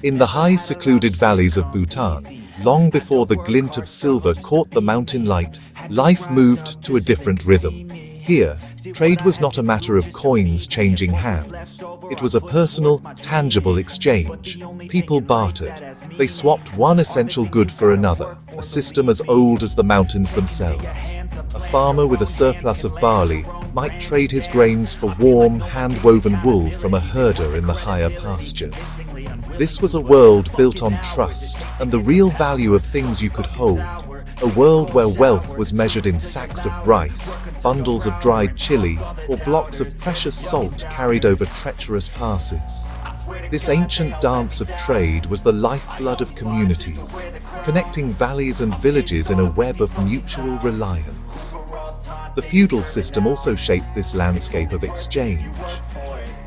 In the high secluded valleys of Bhutan, long before the glint of silver caught the mountain light, life moved to a different rhythm. Here, trade was not a matter of coins changing hands. It was a personal, tangible exchange. People bartered. They swapped one essential good for another, a system as old as the mountains themselves. A farmer with a surplus of barley might trade his grains for warm, hand-woven wool from a herder in the higher pastures. This was a world built on trust and the real value of things you could hold. A world where wealth was measured in sacks of rice, bundles of dried chili, or blocks of precious salt carried over treacherous passes. This ancient dance of trade was the lifeblood of communities, connecting valleys and villages in a web of mutual reliance. The feudal system also shaped this landscape of exchange.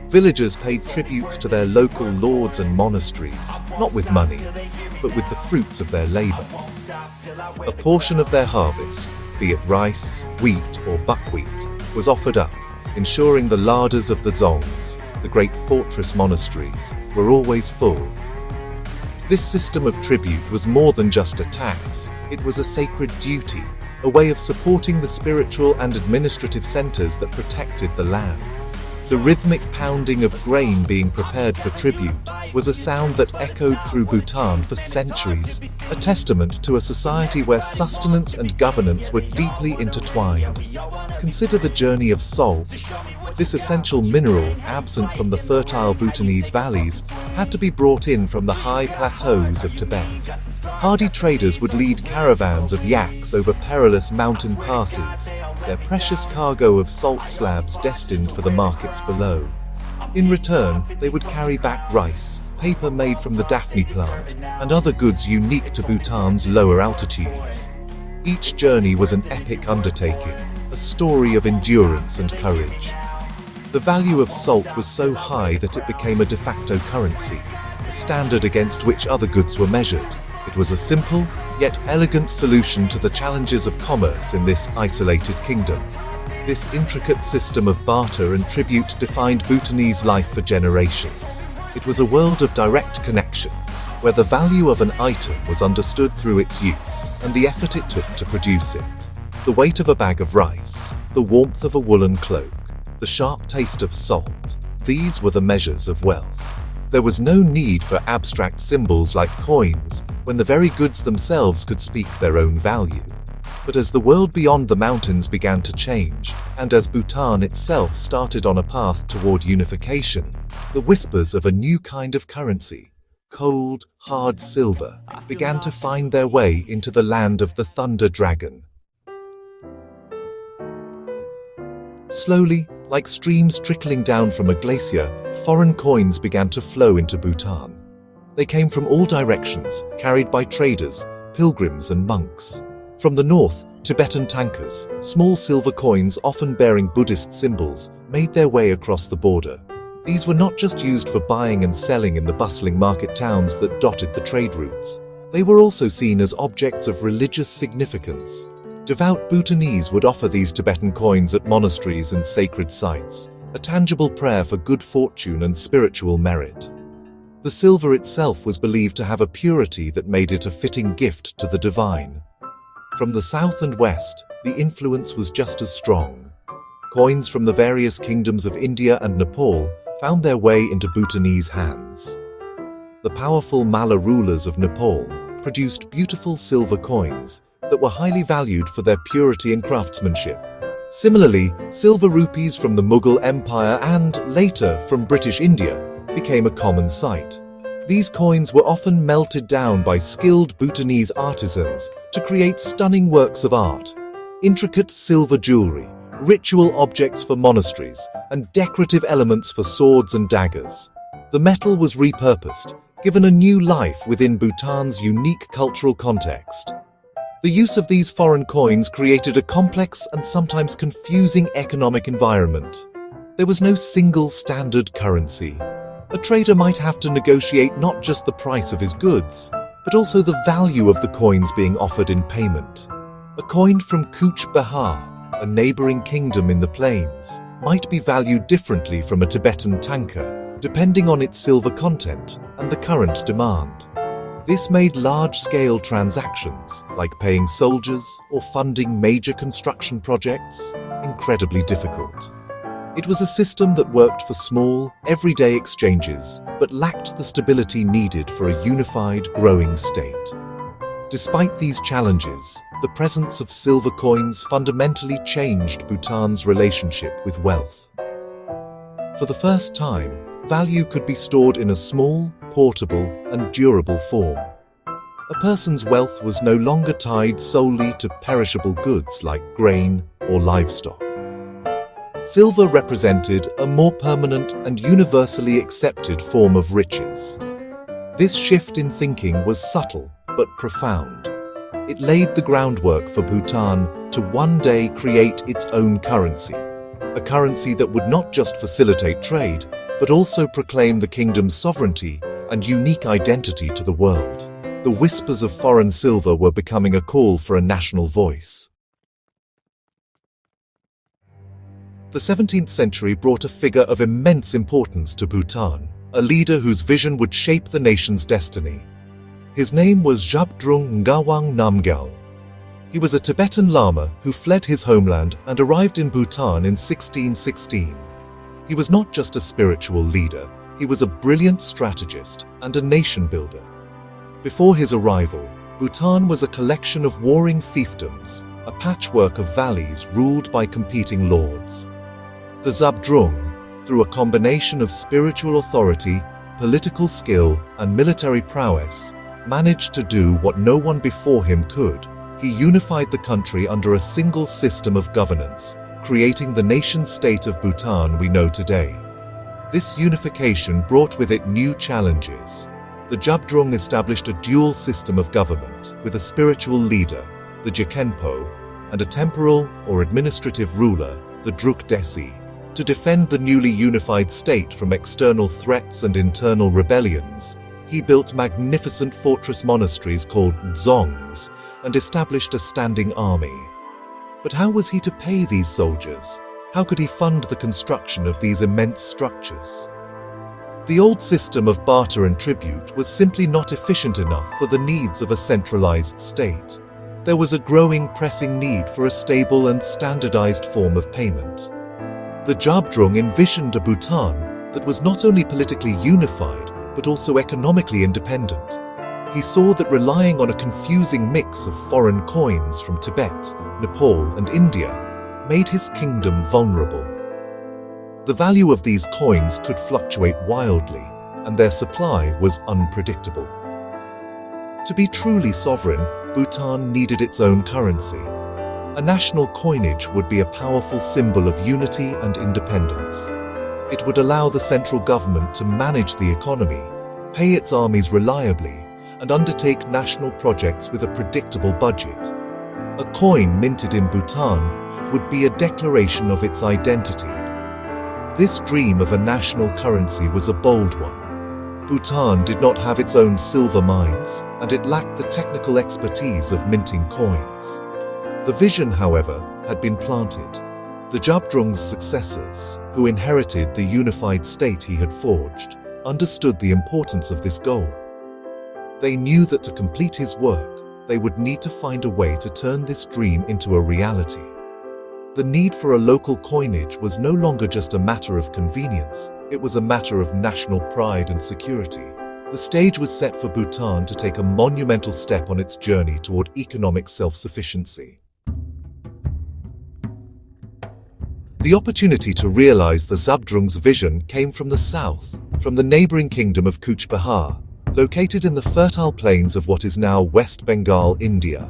Villagers paid tributes to their local lords and monasteries, not with money, but with the fruits of their labor. A portion of their harvest, be it rice, wheat, or buckwheat, was offered up, ensuring the larders of the dzongs, the great fortress monasteries, were always full. This system of tribute was more than just a tax, it was a sacred duty, a way of supporting the spiritual and administrative centers that protected the land. The rhythmic pounding of grain being prepared for tribute was a sound that echoed through Bhutan for centuries, a testament to a society where sustenance and governance were deeply intertwined. Consider the journey of salt. This essential mineral, absent from the fertile Bhutanese valleys, had to be brought in from the high plateaus of Tibet. Hardy traders would lead caravans of yaks over perilous mountain passes, their precious cargo of salt slabs destined for the markets below. In return, they would carry back rice, paper made from the Daphne plant, and other goods unique to Bhutan's lower altitudes. Each journey was an epic undertaking, a story of endurance and courage. The value of salt was so high that it became a de facto currency, a standard against which other goods were measured. It was a simple, yet elegant solution to the challenges of commerce in this isolated kingdom. This intricate system of barter and tribute defined Bhutanese life for generations. It was a world of direct connections, where the value of an item was understood through its use and the effort it took to produce it. The weight of a bag of rice, the warmth of a woolen cloak, the sharp taste of salt, these were the measures of wealth. There was no need for abstract symbols like coins, when the very goods themselves could speak their own value. But as the world beyond the mountains began to change, and as Bhutan itself started on a path toward unification, the whispers of a new kind of currency, cold, hard silver, began to find their way into the land of the Thunder Dragon. Slowly, like streams trickling down from a glacier, foreign coins began to flow into Bhutan. They came from all directions, carried by traders, pilgrims and monks. From the north, Tibetan tankers, small silver coins often bearing Buddhist symbols, made their way across the border. These were not just used for buying and selling in the bustling market towns that dotted the trade routes. They were also seen as objects of religious significance. Devout Bhutanese would offer these Tibetan coins at monasteries and sacred sites, a tangible prayer for good fortune and spiritual merit. The silver itself was believed to have a purity that made it a fitting gift to the divine. From the south and west, the influence was just as strong. Coins from the various kingdoms of India and Nepal found their way into Bhutanese hands. The powerful Malla rulers of Nepal produced beautiful silver coins that were highly valued for their purity and craftsmanship. Similarly, silver rupees from the Mughal Empire and, later, from British India, became a common sight. These coins were often melted down by skilled Bhutanese artisans to create stunning works of art. Intricate silver jewelry, ritual objects for monasteries, and decorative elements for swords and daggers. The metal was repurposed, given a new life within Bhutan's unique cultural context. The use of these foreign coins created a complex and sometimes confusing economic environment. There was no single standard currency. A trader might have to negotiate not just the price of his goods, but also the value of the coins being offered in payment. A coin from Cooch Behar, a neighboring kingdom in the plains, might be valued differently from a Tibetan tanka, depending on its silver content and the current demand. This made large-scale transactions, like paying soldiers or funding major construction projects, incredibly difficult. It was a system that worked for small, everyday exchanges, but lacked the stability needed for a unified, growing state. Despite these challenges, the presence of silver coins fundamentally changed Bhutan's relationship with wealth. For the first time, value could be stored in a small, portable, and durable form. A person's wealth was no longer tied solely to perishable goods like grain or livestock. Silver represented a more permanent and universally accepted form of riches. This shift in thinking was subtle but profound. It laid the groundwork for Bhutan to one day create its own currency, a currency that would not just facilitate trade, but also proclaim the kingdom's sovereignty and unique identity to the world. The whispers of foreign silver were becoming a call for a national voice. The 17th century brought a figure of immense importance to Bhutan, a leader whose vision would shape the nation's destiny. His name was Zhabdrung Ngawang Namgyal. He was a Tibetan Lama who fled his homeland and arrived in Bhutan in 1616. He was not just a spiritual leader, he was a brilliant strategist and a nation builder. Before his arrival, Bhutan was a collection of warring fiefdoms, a patchwork of valleys ruled by competing lords. The Zhabdrung, through a combination of spiritual authority, political skill, and military prowess, managed to do what no one before him could. He unified the country under a single system of governance, creating the nation-state of Bhutan we know today. This unification brought with it new challenges. The Zhabdrung established a dual system of government, with a spiritual leader, the Jikenpo, and a temporal or administrative ruler, the Druk Desi, to defend the newly unified state from external threats and internal rebellions. He built magnificent fortress monasteries called dzongs and established a standing army. But how was he to pay these soldiers? How could he fund the construction of these immense structures? The old system of barter and tribute was simply not efficient enough for the needs of a centralized state. There was a growing, pressing need for a stable and standardized form of payment. The Zhabdrung envisioned a Bhutan that was not only politically unified, but also economically independent. He saw that relying on a confusing mix of foreign coins from Tibet, Nepal, and India made his kingdom vulnerable. The value of these coins could fluctuate wildly, and their supply was unpredictable. To be truly sovereign, Bhutan needed its own currency. A national coinage would be a powerful symbol of unity and independence. It would allow the central government to manage the economy, pay its armies reliably, and undertake national projects with a predictable budget. A coin minted in Bhutan would be a declaration of its identity. This dream of a national currency was a bold one. Bhutan did not have its own silver mines, and it lacked the technical expertise of minting coins. The vision, however, had been planted. The Zhabdrung's successors, who inherited the unified state he had forged, understood the importance of this goal. They knew that to complete his work, they would need to find a way to turn this dream into a reality. The need for a local coinage was no longer just a matter of convenience, it was a matter of national pride and security. The stage was set for Bhutan to take a monumental step on its journey toward economic self-sufficiency. The opportunity to realize the Zhabdrung's vision came from the south, from the neighboring kingdom of Cooch Behar, located in the fertile plains of what is now West Bengal, India.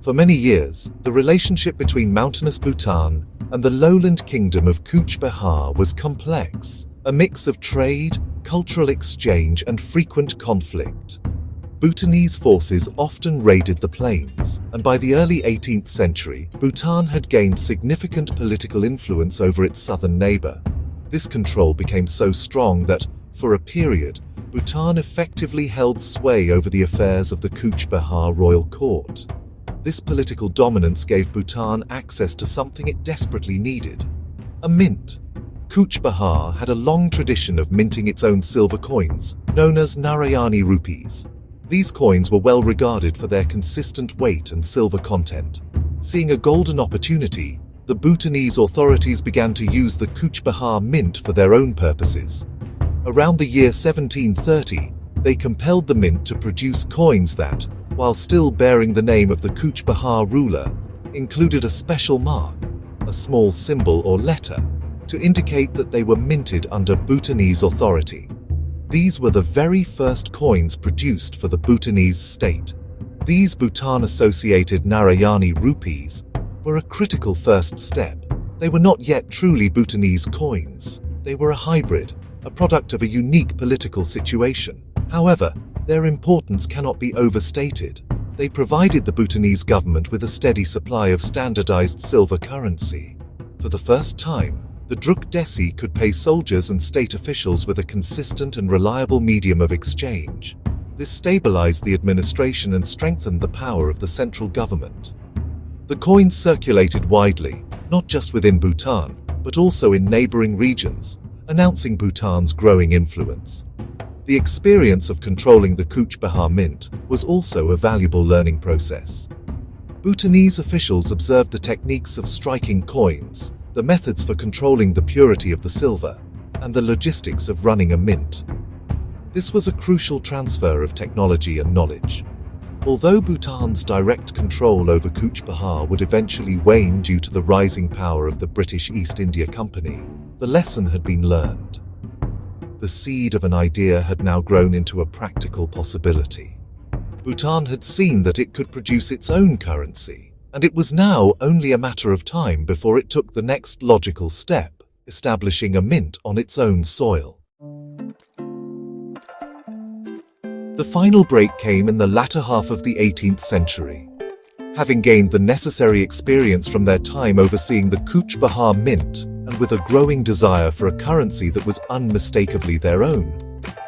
For many years, the relationship between mountainous Bhutan and the lowland kingdom of Cooch Behar was complex, a mix of trade, cultural exchange, and frequent conflict. Bhutanese forces often raided the plains, and by the early 18th century, Bhutan had gained significant political influence over its southern neighbor. This control became so strong that, for a period, Bhutan effectively held sway over the affairs of the Cooch Behar royal court. This political dominance gave Bhutan access to something it desperately needed: a mint. Cooch Behar had a long tradition of minting its own silver coins, known as Narayani rupees. These coins were well regarded for their consistent weight and silver content. Seeing a golden opportunity, the Bhutanese authorities began to use the Cooch Behar mint for their own purposes. Around the year 1730, they compelled the mint to produce coins that, while still bearing the name of the Cooch Behar ruler, included a special mark, a small symbol or letter, to indicate that they were minted under Bhutanese authority. These were the very first coins produced for the Bhutanese state. These Bhutan-associated Narayani rupees were a critical first step. They were not yet truly Bhutanese coins. They were a hybrid, a product of a unique political situation. However, their importance cannot be overstated. They provided the Bhutanese government with a steady supply of standardized silver currency. For the first time, the Druk Desi could pay soldiers and state officials with a consistent and reliable medium of exchange. This stabilized the administration and strengthened the power of the central government. The coins circulated widely, not just within Bhutan, but also in neighboring regions, announcing Bhutan's growing influence. The experience of controlling the Cooch Behar mint was also a valuable learning process. Bhutanese officials observed the techniques of striking coins, the methods for controlling the purity of the silver, and the logistics of running a mint. This was a crucial transfer of technology and knowledge. Although Bhutan's direct control over Cooch Behar would eventually wane due to the rising power of the British East India Company, the lesson had been learned. The seed of an idea had now grown into a practical possibility. Bhutan had seen that it could produce its own currency, and it was now only a matter of time before it took the next logical step, establishing a mint on its own soil. The final break came in the latter half of the 18th century. Having gained the necessary experience from their time overseeing the Cooch Behar mint, and with a growing desire for a currency that was unmistakably their own,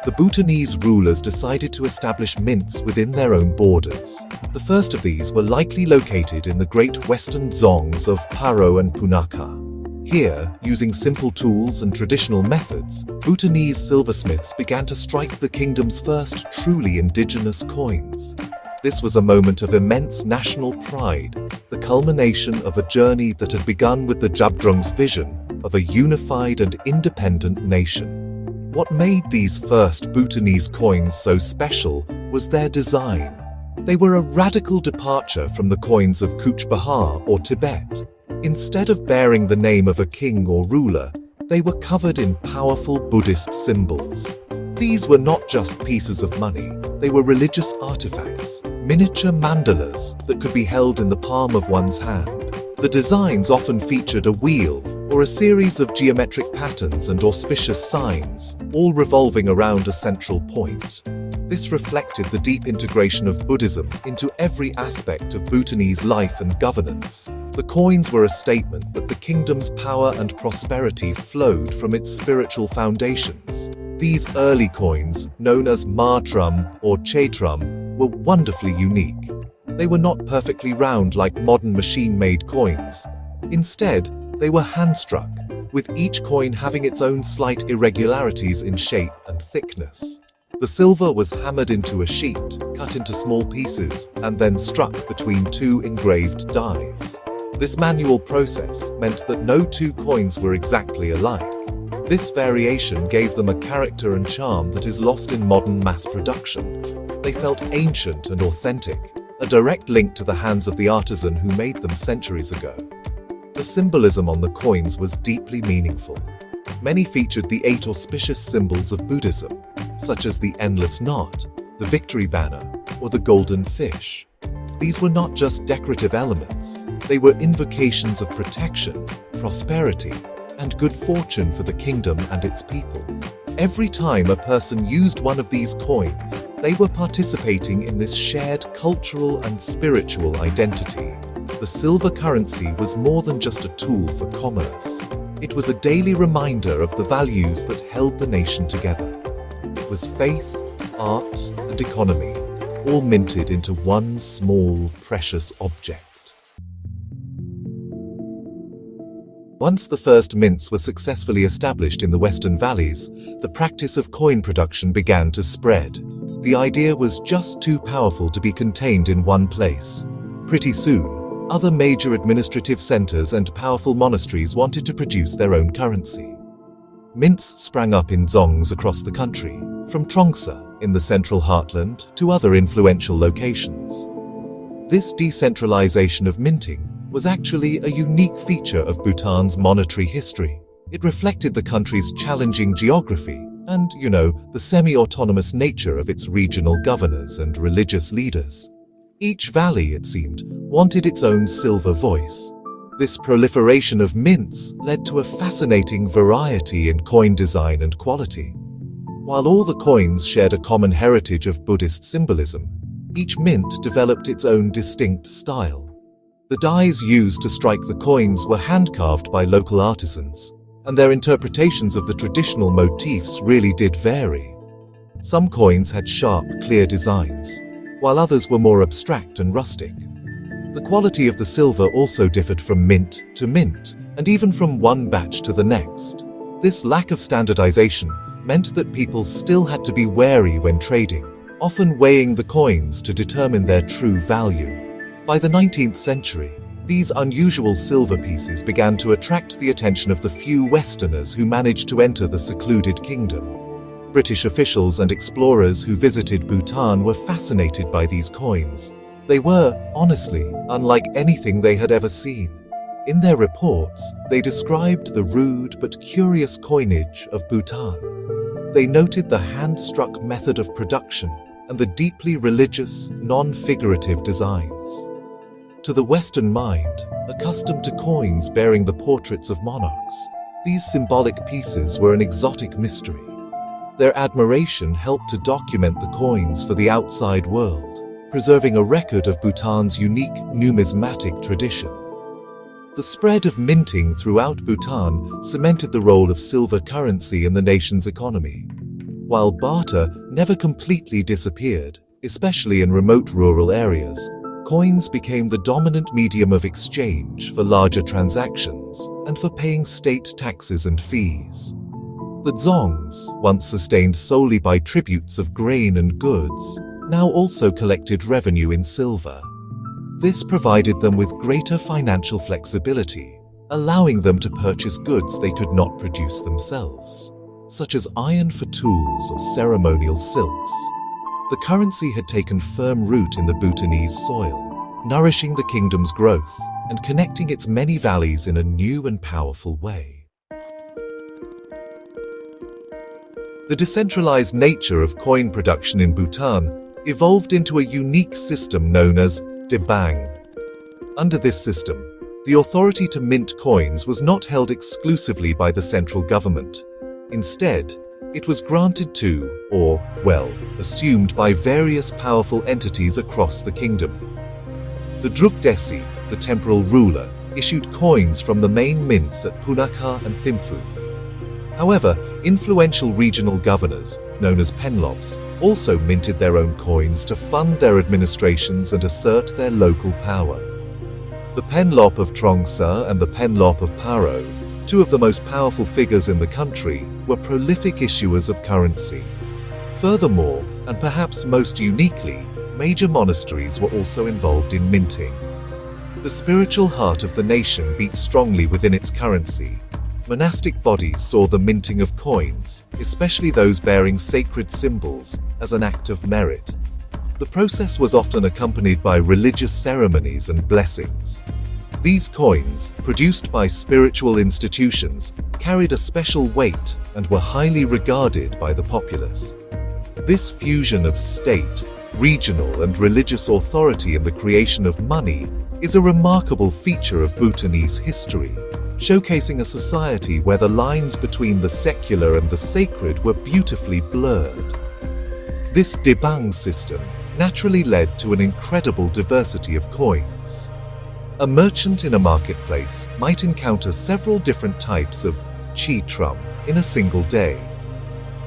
the Bhutanese rulers decided to establish mints within their own borders. The first of these were likely located in the great western dzongs of Paro and Punakha. Here, using simple tools and traditional methods, Bhutanese silversmiths began to strike the kingdom's first truly indigenous coins. This was a moment of immense national pride, the culmination of a journey that had begun with the Zhabdrung's vision of a unified and independent nation. What made these first Bhutanese coins so special was their design. They were a radical departure from the coins of Cooch Behar or Tibet. Instead of bearing the name of a king or ruler, they were covered in powerful Buddhist symbols. These were not just pieces of money, they were religious artifacts, miniature mandalas that could be held in the palm of one's hand. The designs often featured a wheel or a series of geometric patterns and auspicious signs, all revolving around a central point. This reflected the deep integration of Buddhism into every aspect of Bhutanese life and governance. The coins were a statement that the kingdom's power and prosperity flowed from its spiritual foundations. These early coins, known as Matram or Chaitram, were wonderfully unique. They were not perfectly round like modern machine-made coins. Instead, they were hand-struck, with each coin having its own slight irregularities in shape and thickness. The silver was hammered into a sheet, cut into small pieces, and then struck between two engraved dies. This manual process meant that no two coins were exactly alike. This variation gave them a character and charm that is lost in modern mass production. They felt ancient and authentic, a direct link to the hands of the artisan who made them centuries ago. The symbolism on the coins was deeply meaningful. Many featured the 8 auspicious symbols of Buddhism, such as the endless knot, the victory banner, or the golden fish. These were not just decorative elements, they were invocations of protection, prosperity, and good fortune for the kingdom and its people. Every time a person used one of these coins, they were participating in this shared cultural and spiritual identity. The silver currency was more than just a tool for commerce. It was a daily reminder of the values that held the nation together. It was faith, art, and economy, all minted into one small, precious object. Once the first mints were successfully established in the Western valleys, the practice of coin production began to spread. The idea was just too powerful to be contained in one place. Pretty soon, other major administrative centers and powerful monasteries wanted to produce their own currency. Mints sprang up in dzongs across the country, from Trongsa in the central heartland to other influential locations. This decentralization of minting was actually a unique feature of Bhutan's monetary history. It reflected the country's challenging geography and, the semi-autonomous nature of its regional governors and religious leaders. Each valley, it seemed, wanted its own silver voice. This proliferation of mints led to a fascinating variety in coin design and quality. While all the coins shared a common heritage of Buddhist symbolism, each mint developed its own distinct style. The dies used to strike the coins were hand-carved by local artisans, and their interpretations of the traditional motifs really did vary. Some coins had sharp, clear designs, while others were more abstract and rustic. The quality of the silver also differed from mint to mint, and even from one batch to the next. This lack of standardization meant that people still had to be wary when trading, often weighing the coins to determine their true value. By the 19th century, these unusual silver pieces began to attract the attention of the few Westerners who managed to enter the secluded kingdom. British officials and explorers who visited Bhutan were fascinated by these coins. They were, honestly, unlike anything they had ever seen. In their reports, they described the rude but curious coinage of Bhutan. They noted the hand-struck method of production and the deeply religious, non-figurative designs. To the Western mind, accustomed to coins bearing the portraits of monarchs, these symbolic pieces were an exotic mystery. Their admiration helped to document the coins for the outside world, preserving a record of Bhutan's unique numismatic tradition. The spread of minting throughout Bhutan cemented the role of silver currency in the nation's economy. While barter never completely disappeared, especially in remote rural areas, coins became the dominant medium of exchange for larger transactions and for paying state taxes and fees. The dzongs, once sustained solely by tributes of grain and goods, now also collected revenue in silver. This provided them with greater financial flexibility, allowing them to purchase goods they could not produce themselves, such as iron for tools or ceremonial silks. The currency had taken firm root in the Bhutanese soil, nourishing the kingdom's growth and connecting its many valleys in a new and powerful way. The decentralized nature of coin production in Bhutan evolved into a unique system known as debang. Under this system, the authority to mint coins was not held exclusively by the central government. Instead, it was granted to, or, assumed by various powerful entities across the kingdom. The Drukdesi, the temporal ruler, issued coins from the main mints at Punakha and Thimphu. However, influential regional governors, known as penlopes, also minted their own coins to fund their administrations and assert their local power. The penlop of Trongsa and the penlop of Paro, two of the most powerful figures in the country, were prolific issuers of currency. Furthermore, and perhaps most uniquely, major monasteries were also involved in minting. The spiritual heart of the nation beat strongly within its currency. Monastic bodies saw the minting of coins, especially those bearing sacred symbols, as an act of merit. The process was often accompanied by religious ceremonies and blessings. These coins, produced by spiritual institutions, carried a special weight and were highly regarded by the populace. This fusion of state, regional and religious authority in the creation of money is a remarkable feature of Bhutanese history, showcasing a society where the lines between the secular and the sacred were beautifully blurred. This debang system naturally led to an incredible diversity of coins. A merchant in a marketplace might encounter several different types of chi trum in a single day.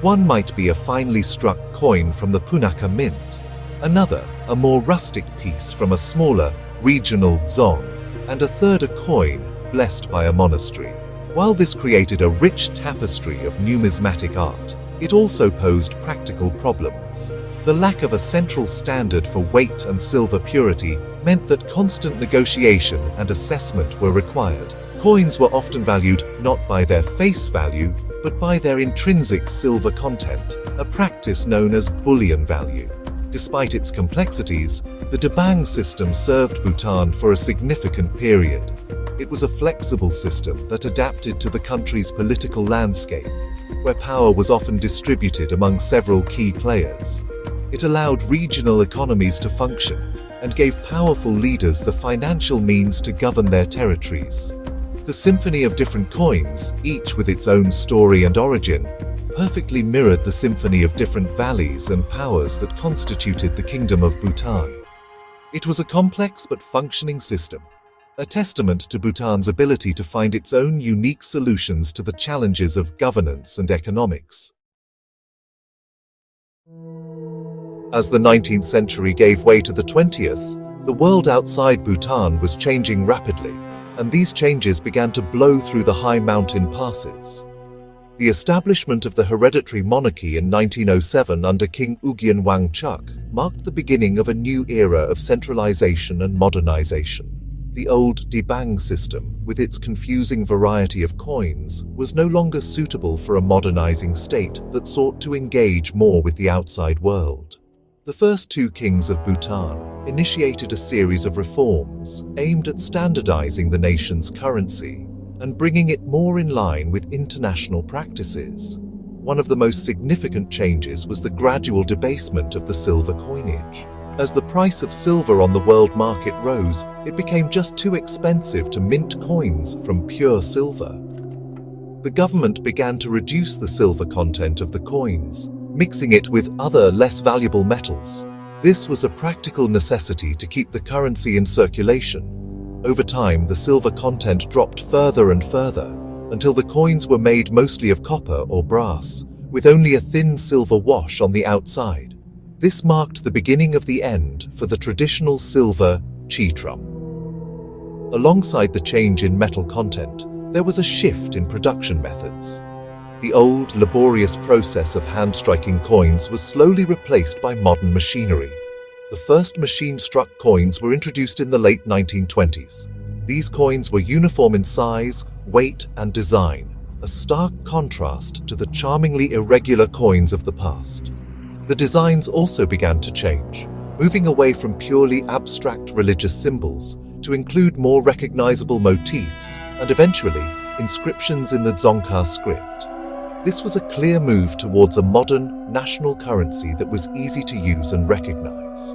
One might be a finely struck coin from the Punakha mint, another a more rustic piece from a smaller regional dzong, and a third a coin blessed by a monastery. While this created a rich tapestry of numismatic art, it also posed practical problems. The lack of a central standard for weight and silver purity meant that constant negotiation and assessment were required. Coins were often valued not by their face value, but by their intrinsic silver content, a practice known as bullion value. Despite its complexities, the Dabang system served Bhutan for a significant period. It was a flexible system that adapted to the country's political landscape, where power was often distributed among several key players. It allowed regional economies to function and gave powerful leaders the financial means to govern their territories. The symphony of different coins, each with its own story and origin, perfectly mirrored the symphony of different valleys and powers that constituted the Kingdom of Bhutan. It was a complex but functioning system, a testament to Bhutan's ability to find its own unique solutions to the challenges of governance and economics. As the 19th century gave way to the 20th, the world outside Bhutan was changing rapidly, and these changes began to blow through the high mountain passes. The establishment of the hereditary monarchy in 1907 under King Ugyen Wangchuck marked the beginning of a new era of centralization and modernization. The old Dabang system, with its confusing variety of coins, was no longer suitable for a modernizing state that sought to engage more with the outside world. The first two kings of Bhutan initiated a series of reforms aimed at standardizing the nation's currency and bringing it more in line with international practices. One of the most significant changes was the gradual debasement of the silver coinage. As the price of silver on the world market rose, it became just too expensive to mint coins from pure silver. The government began to reduce the silver content of the coins, mixing it with other less valuable metals. This was a practical necessity to keep the currency in circulation. Over time, the silver content dropped further and further, until the coins were made mostly of copper or brass, with only a thin silver wash on the outside. This marked the beginning of the end for the traditional silver chitrum. Alongside the change in metal content, there was a shift in production methods. The old, laborious process of hand-striking coins was slowly replaced by modern machinery. The first machine-struck coins were introduced in the late 1920s. These coins were uniform in size, weight, and design, a stark contrast to the charmingly irregular coins of the past. The designs also began to change, moving away from purely abstract religious symbols to include more recognizable motifs and eventually inscriptions in the Dzongkha script. This was a clear move towards a modern, national currency that was easy to use and recognize.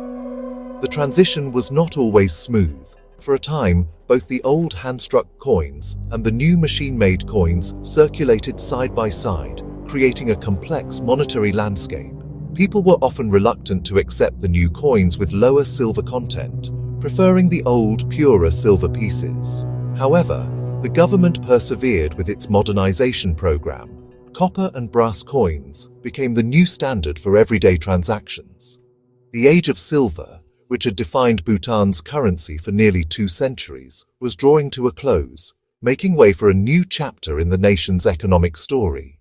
The transition was not always smooth. For a time, both the old hand-struck coins and the new machine-made coins circulated side by side, creating a complex monetary landscape. People were often reluctant to accept the new coins with lower silver content, preferring the old, purer silver pieces. However, the government persevered with its modernization program. Copper and brass coins became the new standard for everyday transactions. The age of silver, which had defined Bhutan's currency for nearly 2 centuries, was drawing to a close, making way for a new chapter in the nation's economic story.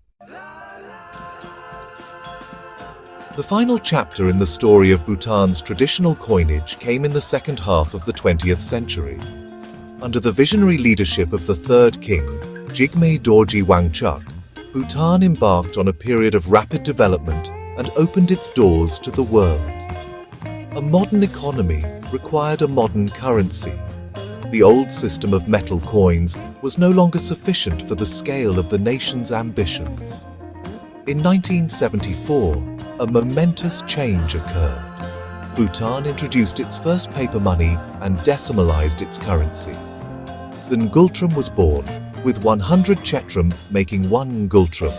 The final chapter in the story of Bhutan's traditional coinage came in the second half of the 20th century. Under the visionary leadership of the third king, Jigme Dorji Wangchuck, Bhutan embarked on a period of rapid development and opened its doors to the world. A modern economy required a modern currency. The old system of metal coins was no longer sufficient for the scale of the nation's ambitions. In 1974, a momentous change occurred. Bhutan introduced its first paper money and decimalized its currency. The ngultrum was born, with 100 chetrum making 1 ngultrum.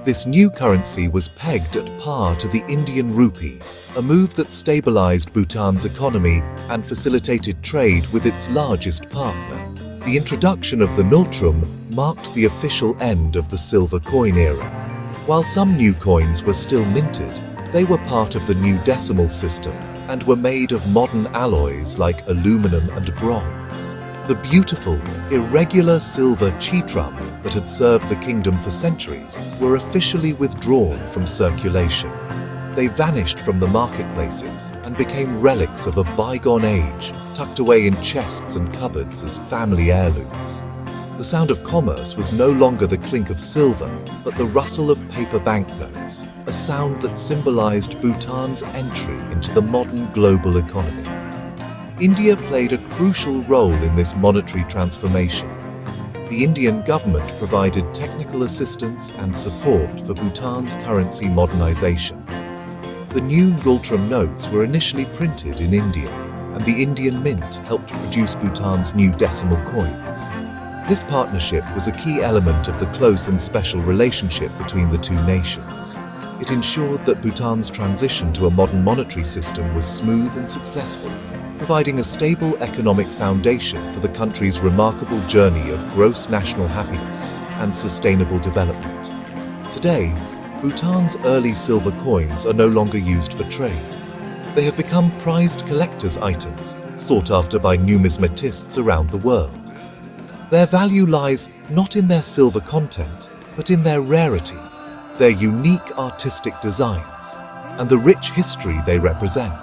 This new currency was pegged at par to the Indian rupee, a move that stabilized Bhutan's economy and facilitated trade with its largest partner. The introduction of the ngultrum marked the official end of the silver coin era. While some new coins were still minted, they were part of the new decimal system and were made of modern alloys like aluminum and bronze. The beautiful, irregular silver chitram that had served the kingdom for centuries were officially withdrawn from circulation. They vanished from the marketplaces and became relics of a bygone age, tucked away in chests and cupboards as family heirlooms. The sound of commerce was no longer the clink of silver, but the rustle of paper banknotes, a sound that symbolized Bhutan's entry into the modern global economy. India played a crucial role in this monetary transformation. The Indian government provided technical assistance and support for Bhutan's currency modernization. The new Ngultram notes were initially printed in India, and the Indian Mint helped produce Bhutan's new decimal coins. This partnership was a key element of the close and special relationship between the two nations. It ensured that Bhutan's transition to a modern monetary system was smooth and successful, providing a stable economic foundation for the country's remarkable journey of gross national happiness and sustainable development. Today, Bhutan's early silver coins are no longer used for trade. They have become prized collector's items, sought after by numismatists around the world. Their value lies not in their silver content, but in their rarity, their unique artistic designs, and the rich history they represent.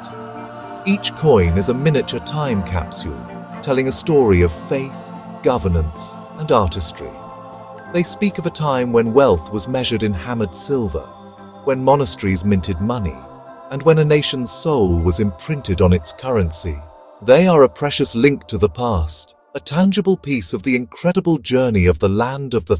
Each coin is a miniature time capsule, telling a story of faith, governance, and artistry. They speak of a time when wealth was measured in hammered silver, when monasteries minted money, and when a nation's soul was imprinted on its currency. They are a precious link to the past, a tangible piece of the incredible journey of the land of the